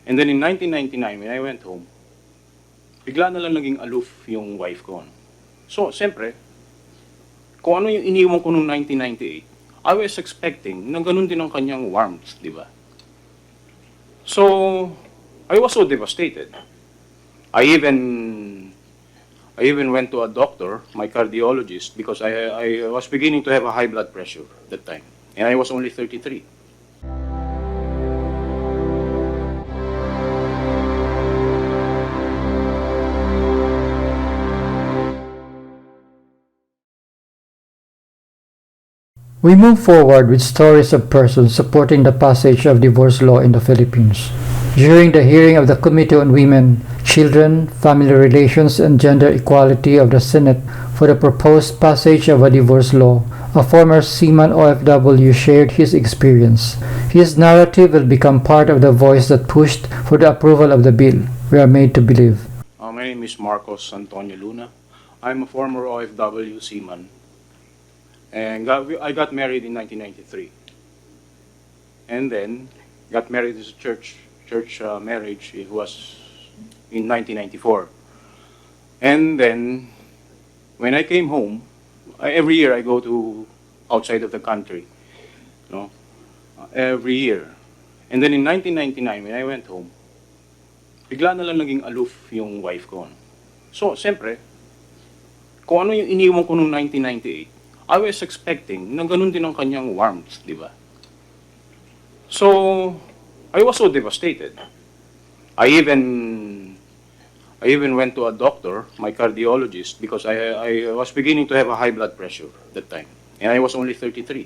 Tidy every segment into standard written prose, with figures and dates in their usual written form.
And then in 1999, when I went home, bigla na lang naging aloof yung wife ko. So, siyempre, kung ano yung iniwan ko noong 1998, I was expecting na ganun din ang kanyang warmth, di ba? So, I was so devastated. I even went to a doctor, my cardiologist, because I was beginning to have a high blood pressure that time. And I was only 33. We move forward with stories of persons supporting the passage of divorce law in the Philippines. During the hearing of the Committee on Women, Children, Family Relations, and Gender Equality of the Senate for the proposed passage of a divorce law, a former Seaman-OFW shared his experience. His narrative will become part of the voice that pushed for the approval of the bill, we are made to believe. My name is Marcos Antonio Luna. I'm a former OFW Seaman. And I got married in 1993. And then got married as a church marriage. It was in 1994. And then when I came home, every year I go to outside of the country, every year. And then in 1999, when I went home, bigla na lang naging aloof yung wife ko. So, siyempre, kung ano yung iniwan ko noong 1998, I was expecting na ganun din ang kanyang warmth, di ba? So, I was so devastated. I even went to a doctor, my cardiologist, because I was beginning to have a high blood pressure that time. And I was only 33.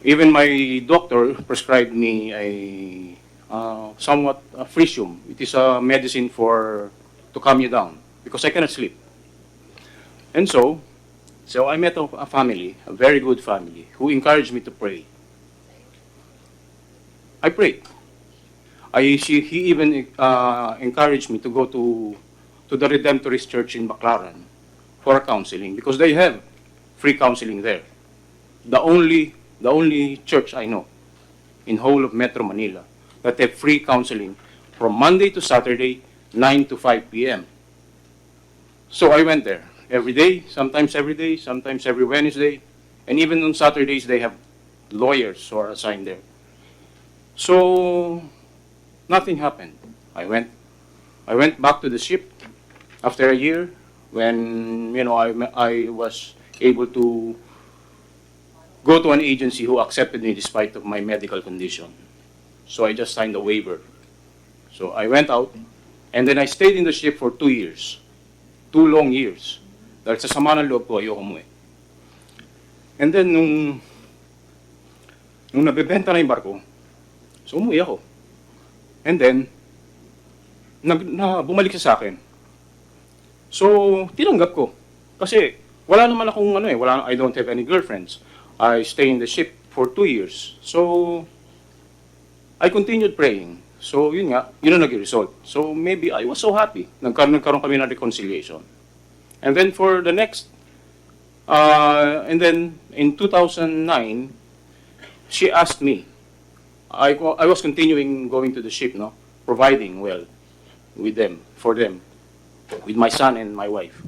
Even my doctor prescribed me a somewhat frisium. It is a medicine to calm you down, because I cannot sleep. And so I met a family, a very good family, who encouraged me to pray. I prayed. He even encouraged me to go to the Redemptorist Church in Baclaran for counseling, because they have free counseling there. The only church I know in whole of Metro Manila that have free counseling from Monday to Saturday, 9 to 5 p.m. So I went there. Every day, sometimes every Wednesday, and even on Saturdays they have lawyers who are assigned there. So nothing happened. I went back to the ship after a year when I was able to go to an agency who accepted me despite of my medical condition. So I just signed a waiver. So I went out, and then I stayed in the ship for 2 years, 2 long years. Dahil sa sama ng loob ko, ayoko umuwi. And then, nung nabibenta na yung barko, so umuwi ako. And then, bumalik siya sa akin. So, tinanggap ko. Kasi, wala naman akong I don't have any girlfriends. I stay in the ship for 2 years. So, I continued praying. So, yun ang nag-result. So, maybe I was so happy. Nagkaroon kami ng reconciliation. And then for the next, and then in 2009, she asked me, I was continuing going to the ship, providing well with them, with my son and my wife.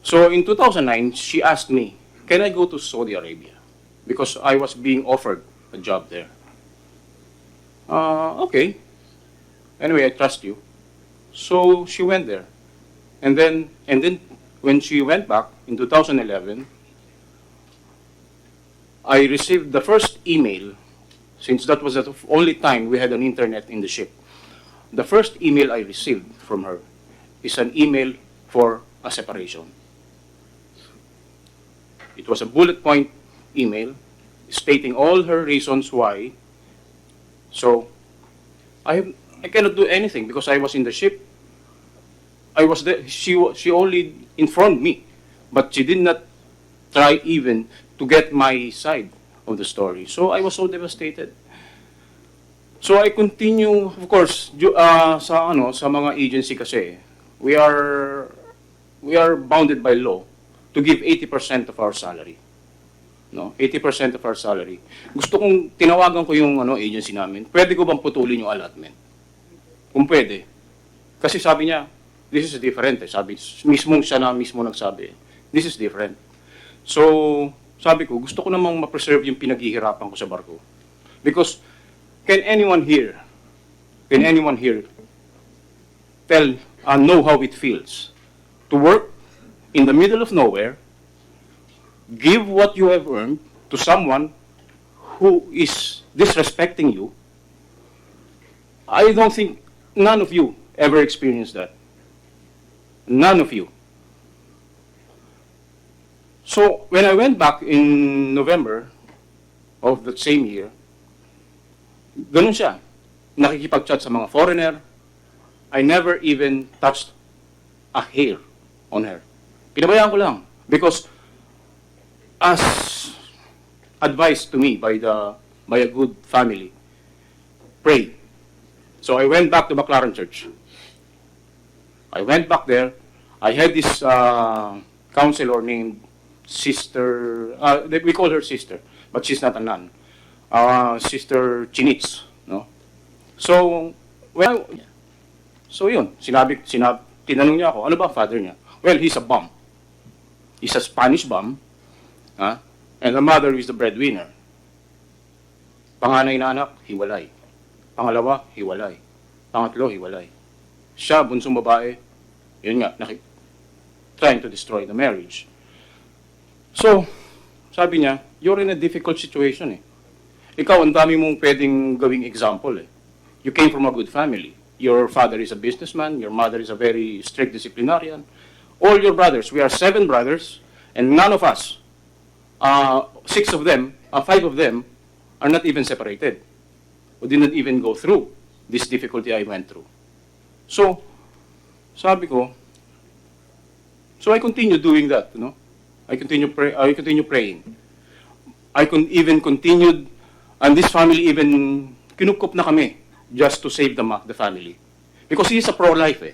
So in 2009, she asked me, can I go to Saudi Arabia? Because I was being offered a job there. Okay. Anyway, I trust you. So she went there. And then when she went back in 2011, I received the first email, since that was the only time we had an internet in the ship. The first email I received from her is an email for a separation. It was a bullet point email stating all her reasons why. So I cannot do anything because I was in the ship. I was there. She only informed me, but she did not try even to get my side of the story. So I was so devastated. So I continue, of course, sa mga agency kasi, we are bounded by law to give 80% of our salary. no? 80% of our salary. Gusto kong tinawagan ko yung agency namin. Pwede ko bang putulin yung allotment? Kung pwede. Kasi sabi niya, this is different. Sabi, siya na mismo nagsabi. This is different. So, sabi ko, gusto ko namang ma-preserve yung pinaghihirapan ko sa barko. Because, can anyone here know how it feels to work in the middle of nowhere, give what you have earned to someone who is disrespecting you? I don't think none of you ever experienced that. None of you. So, when I went back in November of that same year, ganun siya. Nakikipag-chat sa mga foreigner. I never even touched a hair on her. Pinabayaan ko lang. Because, as advised to me by a good family, pray. So I went back to Baclaran Church. I went back there. I had this counselor named Sister, we call her Sister, but she's not a nun. Sister Chinitz, no? So, yun, tinanong niya ako, ano ba father niya? Well, he's a bum. He's a Spanish bum, and the mother is the breadwinner. Panganay na anak, hiwalay. Pangalawa, hiwalay. Pangatlo, hiwalay. Siya, bunsong babae, yun nga, trying to destroy the marriage. So, sabi niya, you're in a difficult situation eh. Ikaw, ang dami mong pwedeng gawing example eh. You came from a good family. Your father is a businessman, your mother is a very strict disciplinarian. All your brothers, we are 7 brothers, and none of us, 5 of them are not even separated. Who did not even go through this difficulty I went through. So, sabi ko, so I continue doing that, you know. I continue praying. I even continued, and this family even kinukup na kami just to save the family. Because he's a pro-life eh.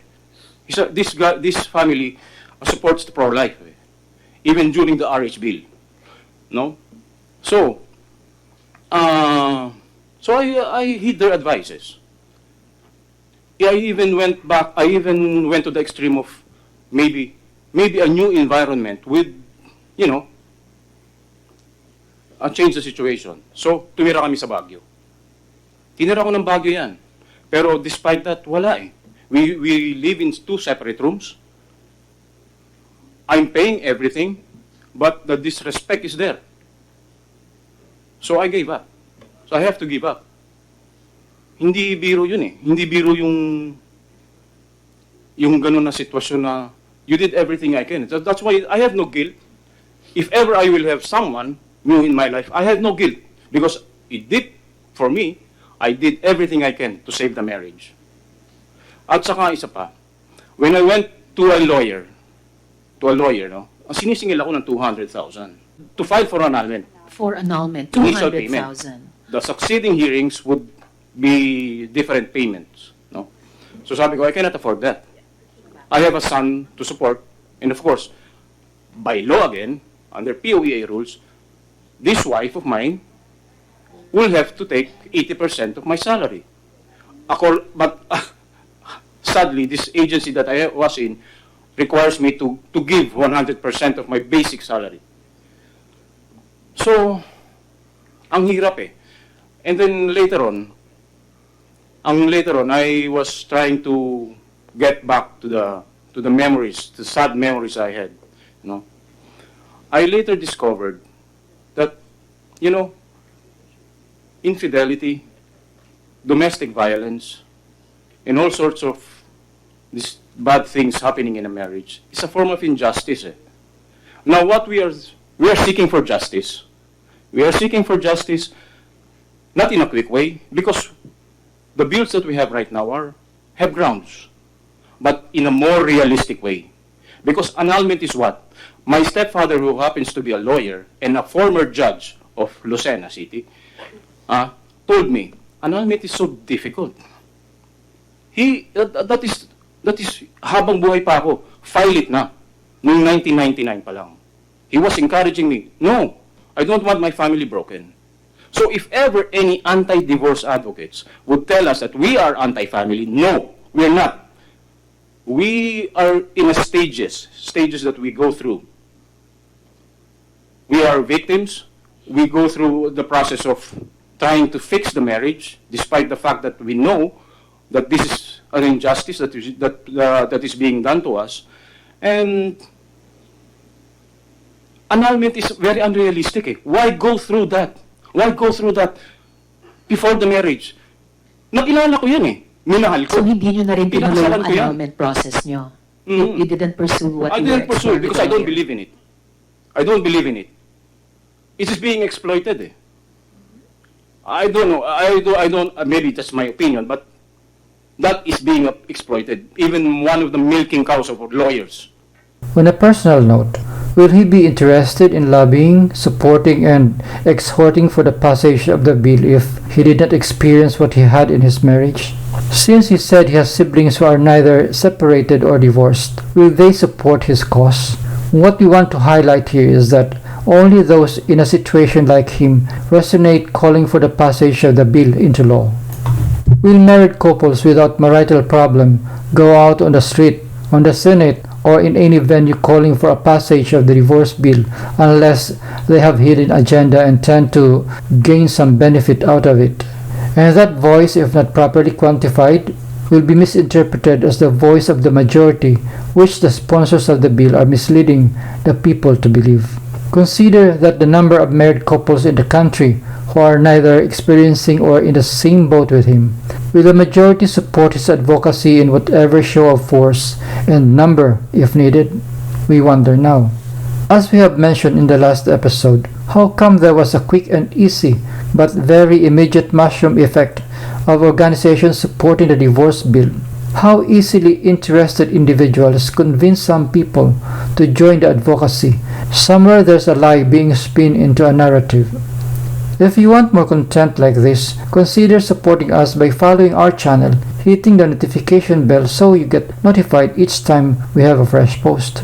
This family supports the pro-life eh. Even during the RH bill. No? So, I heed their advices. I even went to the extreme of maybe a new environment with, you know, change the situation. So, tumira kami sa Baguio. Tinira ko ng Baguio yan. Pero despite that, wala eh. We live in 2 separate rooms. I'm paying everything, but the disrespect is there. So I gave up. So I have to give up. Hindi biro yun eh. Hindi biro yung ganun na sitwasyon na you did everything I can. That's why I have no guilt. If ever I will have someone new in my life, I have no guilt. Because it did, for me, I did everything I can to save the marriage. At saka isa pa, when I went to a lawyer, no, sinisingil ako ng 200,000 to file for annulment. For annulment, Initial 200,000. The succeeding hearings would be different payments. No? So sabi ko, I cannot afford that. I have a son to support, and of course, by law again, under POEA rules, this wife of mine will have to take 80% of my salary. But sadly, this agency that I was in requires me to give 100% of my basic salary. So, ang hirap eh. And then later on, I was trying to get back to the memories, the sad memories I had. You know, I later discovered that, you know, infidelity, domestic violence, and all sorts of these bad things happening in a marriage is a form of injustice. Eh? Now, what we are seeking for justice. We are seeking for justice not in a quick way, because the bills that we have right now have grounds, but in a more realistic way. Because annulment is what? My stepfather, who happens to be a lawyer and a former judge of Lucena City, told me, annulment is so difficult. That is, habang buhay pa ako, file it na. Noong 1999 pa lang. He was encouraging me, no, I don't want my family broken. So if ever any anti-divorce advocates would tell us that we are anti-family, no, we are not. We are in a stages that we go through. We are victims. We go through the process of trying to fix the marriage, despite the fact that we know that this is an injustice that is being done to us. And annulment is very unrealistic. Eh. Why go through that? Why go through that before the marriage? Nakilala ko yan eh. Minahal ko. So hindi nyo na rin tinuloy Pinakasalan yung ko yan. annulment process nyo? Mhm. You didn't pursue what I you didn't were pursue it because I don't earlier. believe in it. I don't believe in it. It is being exploited. Eh. I don't know. I don't. Maybe that's my opinion, but that is being exploited. Even one of the milking cows of lawyers. On a personal note, will he be interested in lobbying, supporting, and exhorting for the passage of the bill if he did not experience what he had in his marriage? Since he said he has siblings who are neither separated or divorced, will they support his cause? What we want to highlight here is that only those in a situation like him resonate calling for the passage of the bill into law. Will married couples without marital problem go out on the street, on the Senate, or in any venue calling for a passage of the divorce bill unless they have hidden agenda and tend to gain some benefit out of it? And that voice, if not properly quantified, will be misinterpreted as the voice of the majority, which the sponsors of the bill are misleading the people to believe. Consider that the number of married couples in the country who are neither experiencing or in the same boat with him. Will the majority support his advocacy in whatever show of force and number if needed? We wonder now. As we have mentioned in the last episode, how come there was a quick and easy but very immediate mushroom effect of organizations supporting the divorce bill? How easily interested individuals convince some people to join the advocacy. Somewhere there's a lie being spun into a narrative. If you want more content like this, consider supporting us by following our channel, hitting the notification bell so you get notified each time we have a fresh post.